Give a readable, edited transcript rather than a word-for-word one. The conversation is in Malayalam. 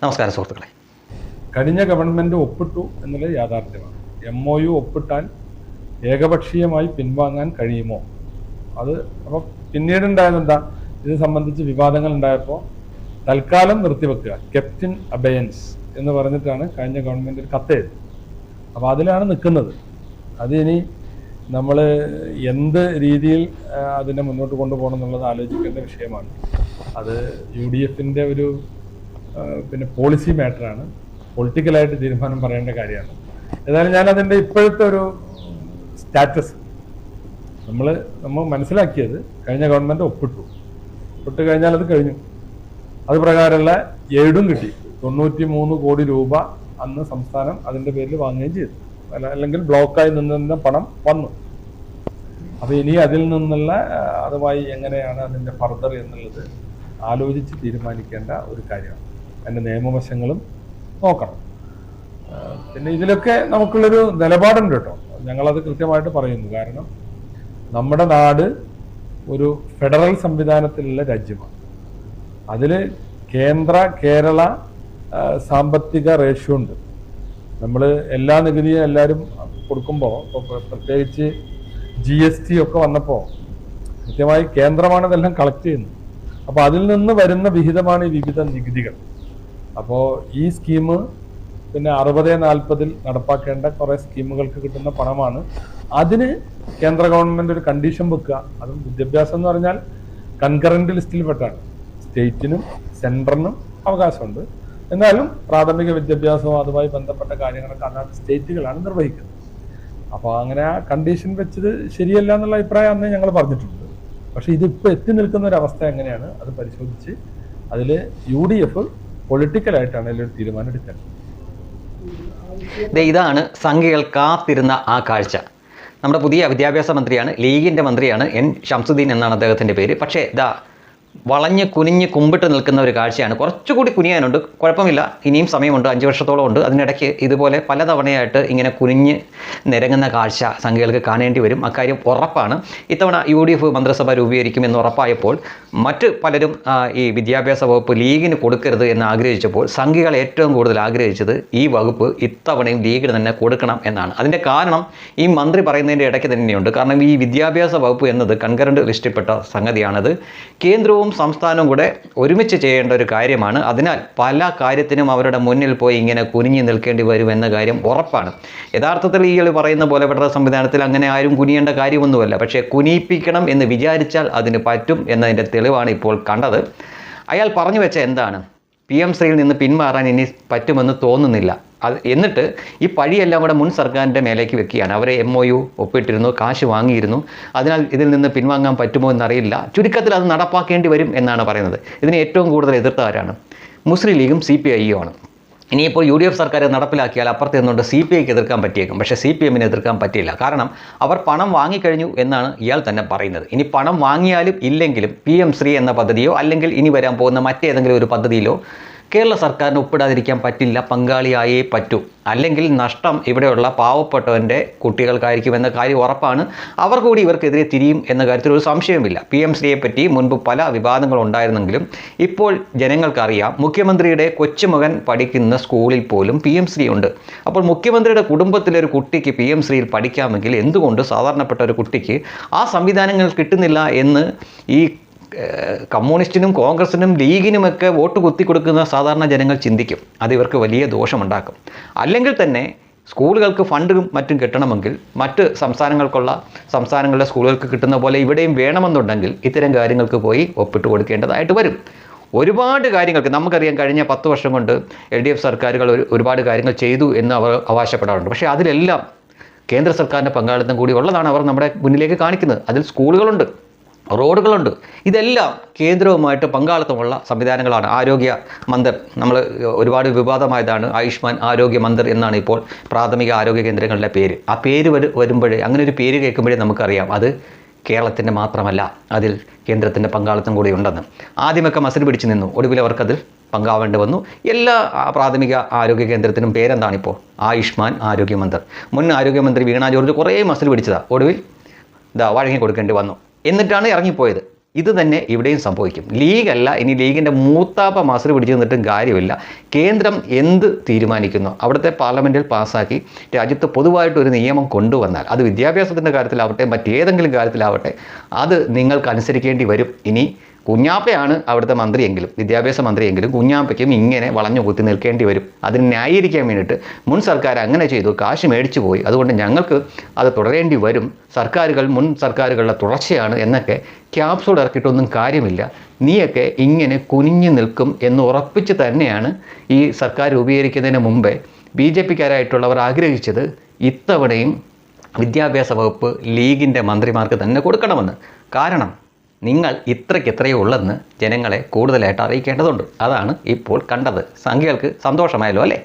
നമസ്കാരം സുഹൃത്തുക്കളെ. കഴിഞ്ഞ ഗവൺമെൻറ് ഒപ്പിട്ടു എന്നുള്ളത് യാഥാർത്ഥ്യമാണ്. MOU ഒപ്പിട്ടാൽ ഏകപക്ഷീയമായി പിൻവാങ്ങാൻ കഴിയുമോ? അത് അപ്പോൾ പിന്നീടുണ്ടായതെന്താ, ഇത് സംബന്ധിച്ച് വിവാദങ്ങൾ ഉണ്ടായപ്പോൾ തൽക്കാലം നിർത്തിവെക്കുക, കെപ്റ്റ് ഇൻ അബയൻസ് എന്ന് പറഞ്ഞിട്ടാണ് കഴിഞ്ഞ ഗവൺമെൻറ് ഒരു കത്തെഴുതി. അപ്പോൾ അതിലാണ് നിൽക്കുന്നത്. അത് ഇനി നമ്മൾ എന്ത് രീതിയിൽ അതിനെ മുന്നോട്ട് കൊണ്ടുപോകണം എന്നുള്ളത് ആലോചിക്കേണ്ട വിഷയമാണ്. അത് UDFൻ്റെ ഒരു പോളിസി മാറ്ററാണ്, പൊളിറ്റിക്കലായിട്ട് തീരുമാനം പറയേണ്ട കാര്യമാണ്. ഏതായാലും ഞാനതിൻ്റെ ഇപ്പോഴത്തെ ഒരു സ്റ്റാറ്റസ് നമ്മൾ മനസ്സിലാക്കിയത്, കഴിഞ്ഞ ഗവൺമെൻറ് ഒപ്പിട്ട് കഴിഞ്ഞാൽ അത് കഴിഞ്ഞു. അത് പ്രകാരമുള്ള എയ്ഡും കിട്ടി. 93 കോടി രൂപ അന്ന് സംസ്ഥാനം അതിൻ്റെ പേരിൽ വാങ്ങുകയും ചെയ്തു. അല്ലെങ്കിൽ ബ്ലോക്കായി നിന്ന പണം വന്നു. അപ്പോൾ ഇനി അതിൽ നിന്നുള്ള അതുമായി എങ്ങനെയാണ് അതിൻ്റെ ഫർദർ എന്നുള്ളത് ആലോചിച്ച് തീരുമാനിക്കേണ്ട ഒരു കാര്യമാണ്. അതിൻ്റെ നിയമവശങ്ങളും നോക്കണം. പിന്നെ ഇതിലൊക്കെ നമുക്കുള്ളൊരു നിലപാടുണ്ട് കേട്ടോ. ഞങ്ങളത് കൃത്യമായിട്ട് പറയുന്നു. കാരണം നമ്മുടെ നാട് ഒരു ഫെഡറൽ സംവിധാനത്തിലുള്ള രാജ്യമാണ്. അതിൽ കേന്ദ്ര കേരള സാമ്പത്തിക റേഷ്യോ ഉണ്ട്. നമ്മൾ എല്ലാ നികുതിയും എല്ലാവരും കൊടുക്കുമ്പോൾ, പ്രത്യേകിച്ച് GST ഒക്കെ വന്നപ്പോൾ കൃത്യമായി കേന്ദ്രമാണ് ഇതെല്ലാം കളക്ട് ചെയ്യുന്നത്. അപ്പോൾ അതിൽ നിന്ന് വരുന്ന വിഹിതമാണ് ഈ വിവിധ നികുതികൾ. അപ്പോൾ ഈ സ്കീം പിന്നെ 60-40 നടപ്പാക്കേണ്ട കുറേ സ്കീമുകൾക്ക് കിട്ടുന്ന പണമാണ്. അതിന് കേന്ദ്ര ഗവൺമെൻറ് ഒരു കണ്ടീഷൻ വെക്കുക. അതും വിദ്യാഭ്യാസം എന്ന് പറഞ്ഞാൽ കൺകറന്റ് ലിസ്റ്റിൽ പെട്ടാണ്. സ്റ്റേറ്റിനും സെൻട്രലിനും അവകാശമുണ്ട്. എന്നാലും പ്രാഥമിക വിദ്യാഭ്യാസവും അതുമായി ബന്ധപ്പെട്ട കാര്യങ്ങളൊക്കെ അതാത് സ്റ്റേറ്റുകളാണ് നിർവഹിക്കുന്നത്. അപ്പോൾ അങ്ങനെ ആ കണ്ടീഷൻ വെച്ചത് ശരിയല്ല എന്നുള്ള അഭിപ്രായം അന്ന് ഞങ്ങൾ പറഞ്ഞിട്ടുണ്ട്. പക്ഷേ ഇതിപ്പോൾ എത്തി നിൽക്കുന്ന ഒരു അവസ്ഥ എങ്ങനെയാണ് അത് പരിശോധിച്ച് അതിൽ UDF പൊളിറ്റിക്കലായിട്ടാണ് അതിലൊരു തീരുമാനം എടുക്കുന്നത്. ഇതാണ് സംഘികൾ കാത്തിരുന്ന ആ കാഴ്ച. നമ്മുടെ പുതിയ വിദ്യാഭ്യാസ മന്ത്രിയാണ്, ലീഗിൻ്റെ മന്ത്രിയാണ്, N. ഷംസുദ്ദീൻ എന്നാണ് അദ്ദേഹത്തിൻ്റെ പേര്. പക്ഷേ വളഞ്ഞ് കുനിഞ്ഞ് കുമ്പിട്ട് നിൽക്കുന്ന ഒരു കാഴ്ചയാണ്. കുറച്ചുകൂടി കുനിയാനുണ്ട്, കുഴപ്പമില്ല, ഇനിയും സമയമുണ്ട്, 5 വർഷത്തോളം ഉണ്ട്. അതിനിടയ്ക്ക് ഇതുപോലെ പലതവണയായിട്ട് ഇങ്ങനെ കുനിഞ്ഞ് നിരങ്ങുന്ന കാഴ്ച സംഘികൾക്ക് കാണേണ്ടി വരും. അക്കാര്യം ഉറപ്പാണ്. ഇത്തവണ UDF മന്ത്രിസഭ രൂപീകരിക്കുമെന്ന് ഉറപ്പായപ്പോൾ മറ്റ് പലരും ഈ വിദ്യാഭ്യാസ വകുപ്പ് ലീഗിന് കൊടുക്കരുത് എന്ന് ആഗ്രഹിച്ചപ്പോൾ സംഘികൾ ഏറ്റവും കൂടുതൽ ആഗ്രഹിച്ചത് ഈ വകുപ്പ് ഇത്തവണയും ലീഗിന് തന്നെ കൊടുക്കണം എന്നാണ്. അതിൻ്റെ കാരണം ഈ മന്ത്രി പറയുന്നതിൻ്റെ ഇടയ്ക്ക് തന്നെയുണ്ട്. കാരണം ഈ വിദ്യാഭ്യാസ വകുപ്പ് എന്നത് കൺകറന്റ് ലിസ്റ്റിൽപ്പെട്ട സംഗതിയാണത്. കേന്ദ്രവും സംസ്ഥാനവും കൂടെ ഒരുമിച്ച് ചെയ്യേണ്ട ഒരു കാര്യമാണ്. അതിനാൽ പല കാര്യത്തിനും അവരുടെ മുന്നിൽ പോയി ഇങ്ങനെ കുനിഞ്ഞു നിൽക്കേണ്ടി വരുമെന്ന കാര്യം ഉറപ്പാണ്. യഥാർത്ഥത്തിൽ ഈ പറയുന്ന പോലെ ഫെഡറൽ സംവിധാനത്തിൽ അങ്ങനെ ആരും കുനിയേണ്ട കാര്യമൊന്നുമല്ല. പക്ഷേ കുനിയിപ്പിക്കണം എന്ന് വിചാരിച്ചാൽ അതിന് പറ്റും എന്നതിൻ്റെ തെളിവാണ് ഇപ്പോൾ കണ്ടത്. അയാൾ പറഞ്ഞു വെച്ച എന്താണ്, PM ശ്രീയിൽ നിന്ന് പിന്മാറാൻ ഇനി പറ്റുമെന്ന് തോന്നുന്നില്ല. എന്നിട്ട് ഈ പഴിയെല്ലാം കൂടെ മുൻ സർക്കാരിൻ്റെ മേലേക്ക് വെക്കുകയാണ്. അവരെ MOU ഒപ്പിട്ടിരുന്നു, കാശ് വാങ്ങിയിരുന്നു, അതിനാൽ ഇതിൽ നിന്ന് പിൻവാങ്ങാൻ പറ്റുമോ എന്നറിയില്ല, ചുരുക്കത്തിൽ അത് നടപ്പാക്കേണ്ടി വരും എന്നാണ് പറയുന്നത്. ഇതിനെ ഏറ്റവും കൂടുതൽ എതിർത്തവരാണ് മുസ്ലിം ലീഗും CPI ആണ്. ഇനിയിപ്പോൾ UDF സർക്കാർ നടപ്പിലാക്കിയാൽ അപ്പുറത്ത് നിന്നുകൊണ്ട് CPIക്ക് എതിർക്കാൻ പറ്റിയേക്കും. പക്ഷേ CPMന് എതിർക്കാൻ പറ്റിയില്ല. കാരണം അവർ പണം വാങ്ങിക്കഴിഞ്ഞു എന്നാണ് ഇയാൾ തന്നെ പറയുന്നത്. ഇനി പണം വാങ്ങിയാലും ഇല്ലെങ്കിലും PM ശ്രീ എന്ന പദ്ധതിയോ അല്ലെങ്കിൽ ഇനി വരാൻ പോകുന്ന മറ്റേതെങ്കിലും ഒരു പദ്ധതിയിലോ കേരള സർക്കാരിന് ഒപ്പിടാതിരിക്കാൻ പറ്റില്ല, പങ്കാളിയായേ പറ്റൂ. അല്ലെങ്കിൽ നഷ്ടം ഇവിടെയുള്ള പാവപ്പെട്ടവൻ്റെ കുട്ടികൾക്കായിരിക്കുമെന്ന കാര്യം ഉറപ്പാണ്. അവർ കൂടി ഇവർക്കെതിരെ തിരിയും എന്ന കാര്യത്തിൽ ഒരു സംശയവുമില്ല. PM ശ്രീയെ പറ്റി മുൻപ് പല വിവാദങ്ങളുണ്ടായിരുന്നെങ്കിലും ഇപ്പോൾ ജനങ്ങൾക്കറിയാം, മുഖ്യമന്ത്രിയുടെ കൊച്ചുമകൻ പഠിക്കുന്ന സ്കൂളിൽ പോലും PM ശ്രീ ഉണ്ട്. അപ്പോൾ മുഖ്യമന്ത്രിയുടെ കുടുംബത്തിലെ ഒരു കുട്ടിക്ക് PM ശ്രീയിൽ പഠിക്കാമെങ്കിൽ എന്തുകൊണ്ട് സാധാരണപ്പെട്ട ഒരു കുട്ടിക്ക് ആ സംവിധാനങ്ങൾ കിട്ടുന്നില്ല എന്ന് ഈ കമ്മ്യൂണിസ്റ്റിനും കോൺഗ്രസിനും ലീഗിനുമൊക്കെ വോട്ട് കുത്തിക്കൊടുക്കുന്ന സാധാരണ ജനങ്ങൾ ചിന്തിക്കും. അത് ഇവർക്ക് വലിയ ദോഷമുണ്ടാക്കും. അല്ലെങ്കിൽ തന്നെ സ്കൂളുകൾക്ക് ഫണ്ടും മറ്റും കിട്ടണമെങ്കിൽ മറ്റ് സംസ്ഥാനങ്ങളുടെ സ്കൂളുകൾക്ക് കിട്ടുന്ന പോലെ ഇവിടെയും വേണമെന്നുണ്ടെങ്കിൽ ഇത്തരം കാര്യങ്ങൾക്ക് പോയി ഒപ്പിട്ട് കൊടുക്കേണ്ടതായിട്ട് വരും. ഒരുപാട് കാര്യങ്ങൾക്ക് നമുക്കറിയാം, കഴിഞ്ഞ 10 വർഷം കൊണ്ട് LDF സർക്കാരുകൾ ഒരുപാട് കാര്യങ്ങൾ ചെയ്തു എന്ന് അവർ അവകാശപ്പെടാറുണ്ട്. പക്ഷേ അതിലെല്ലാം കേന്ദ്ര സർക്കാരിൻ്റെ പങ്കാളിത്തം കൂടി ഉള്ളതാണ് അവർ നമ്മുടെ മുന്നിലേക്ക് കാണിക്കുന്നത്. അതിൽ സ്കൂളുകളുണ്ട്, റോഡുകളുണ്ട്, ഇതെല്ലാം കേന്ദ്രവുമായിട്ട് പങ്കാളിത്തമുള്ള സംവിധാനങ്ങളാണ്. ആരോഗ്യ മന്ദിർ, നമ്മൾ ഒരുപാട് വിവാദമായതാണ്, ആയുഷ്മാൻ ആരോഗ്യ മന്ദിർ എന്നാണ് ഇപ്പോൾ പ്രാഥമിക ആരോഗ്യ കേന്ദ്രങ്ങളുടെ പേര്. ആ പേര് വരുമ്പോഴേ, അങ്ങനെ ഒരു പേര് കേൾക്കുമ്പോഴേ നമുക്കറിയാം അത് കേരളത്തിൻ്റെ മാത്രമല്ല, അതിൽ കേന്ദ്രത്തിൻ്റെ പങ്കാളിത്തം കൂടി ഉണ്ടെന്ന്. ആദ്യമൊക്കെ മസിൽ പിടിച്ചു നിന്നു, ഒടുവിൽ അവർക്കതിൽ പങ്കാവേണ്ടി വന്നു. എല്ലാ പ്രാഥമിക ആരോഗ്യ കേന്ദ്രത്തിനും പേരെന്താണിപ്പോൾ? ആയുഷ്മാൻ ആരോഗ്യ മന്ദിർ. മുൻ ആരോഗ്യമന്ത്രി വീണ ജോർജ് കുറേ മസിൽ പിടിച്ചതാണ്, ഒടുവിൽ വഴങ്ങി കൊടുക്കേണ്ടി വന്നു. എന്നിട്ടാണ് ഇറങ്ങിപ്പോയത്. ഇത് തന്നെ ഇവിടെയും സംഭവിക്കും. ലീഗല്ല, ഇനി ലീഗിൻ്റെ മൂത്താപ്പ മസിൽ പിടിച്ചു നിന്നിട്ടും കാര്യമില്ല. കേന്ദ്രം എന്ത് തീരുമാനിക്കുന്നു അവിടുത്തെ പാർലമെൻറ്റിൽ പാസ്സാക്കി രാജ്യത്ത് പൊതുവായിട്ടൊരു നിയമം കൊണ്ടുവന്നാൽ, അത് വിദ്യാഭ്യാസത്തിൻ്റെ കാര്യത്തിലാവട്ടെ മറ്റേതെങ്കിലും കാര്യത്തിലാവട്ടെ, അത് നിങ്ങൾക്ക് അനുസരിക്കേണ്ടി വരും. ഇനി കുഞ്ഞാപ്പയാണ് അവിടുത്തെ മന്ത്രിയെങ്കിലും വിദ്യാഭ്യാസ മന്ത്രിയെങ്കിലും കുഞ്ഞാപ്പയ്ക്കും ഇങ്ങനെ വളഞ്ഞു കുത്തി നിൽക്കേണ്ടി വരും. അതിന് ന്യായീകരിക്കാൻ വേണ്ടിയിട്ട് മുൻ സർക്കാർ അങ്ങനെ ചെയ്തു, കാശ് മേടിച്ചു പോയി, അതുകൊണ്ട് ഞങ്ങൾക്ക് അത് തുടരേണ്ടി വരും, മുൻ സർക്കാരുകളുടെ തുടർച്ചയാണ് എന്നൊക്കെ ക്യാപ്സൂൾ ഇറക്കിയിട്ടൊന്നും കാര്യമില്ല. നീയൊക്കെ ഇങ്ങനെ കുനിഞ്ഞു നിൽക്കും എന്ന് ഉറപ്പിച്ച് തന്നെയാണ് ഈ സർക്കാർ രൂപീകരിക്കുന്നതിന് മുമ്പേ BJPക്കാരായിട്ടുള്ളവർ ആഗ്രഹിച്ചത് ഇത്തവണയും വിദ്യാഭ്യാസ വകുപ്പ് ലീഗിൻ്റെ മന്ത്രിമാർക്ക് തന്നെ കൊടുക്കണമെന്ന്. കാരണം നിങ്ങൾ ഇത്രയ്ക്കെത്രയേ ഉള്ളെന്ന് ജനങ്ങളെ കൂടുതലായിട്ട് അറിയിക്കേണ്ടതുണ്ട്. അതാണ് ഇപ്പോൾ കണ്ടത്. സംഖ്യകൾക്ക് സന്തോഷമായല്ലോ അല്ലേ?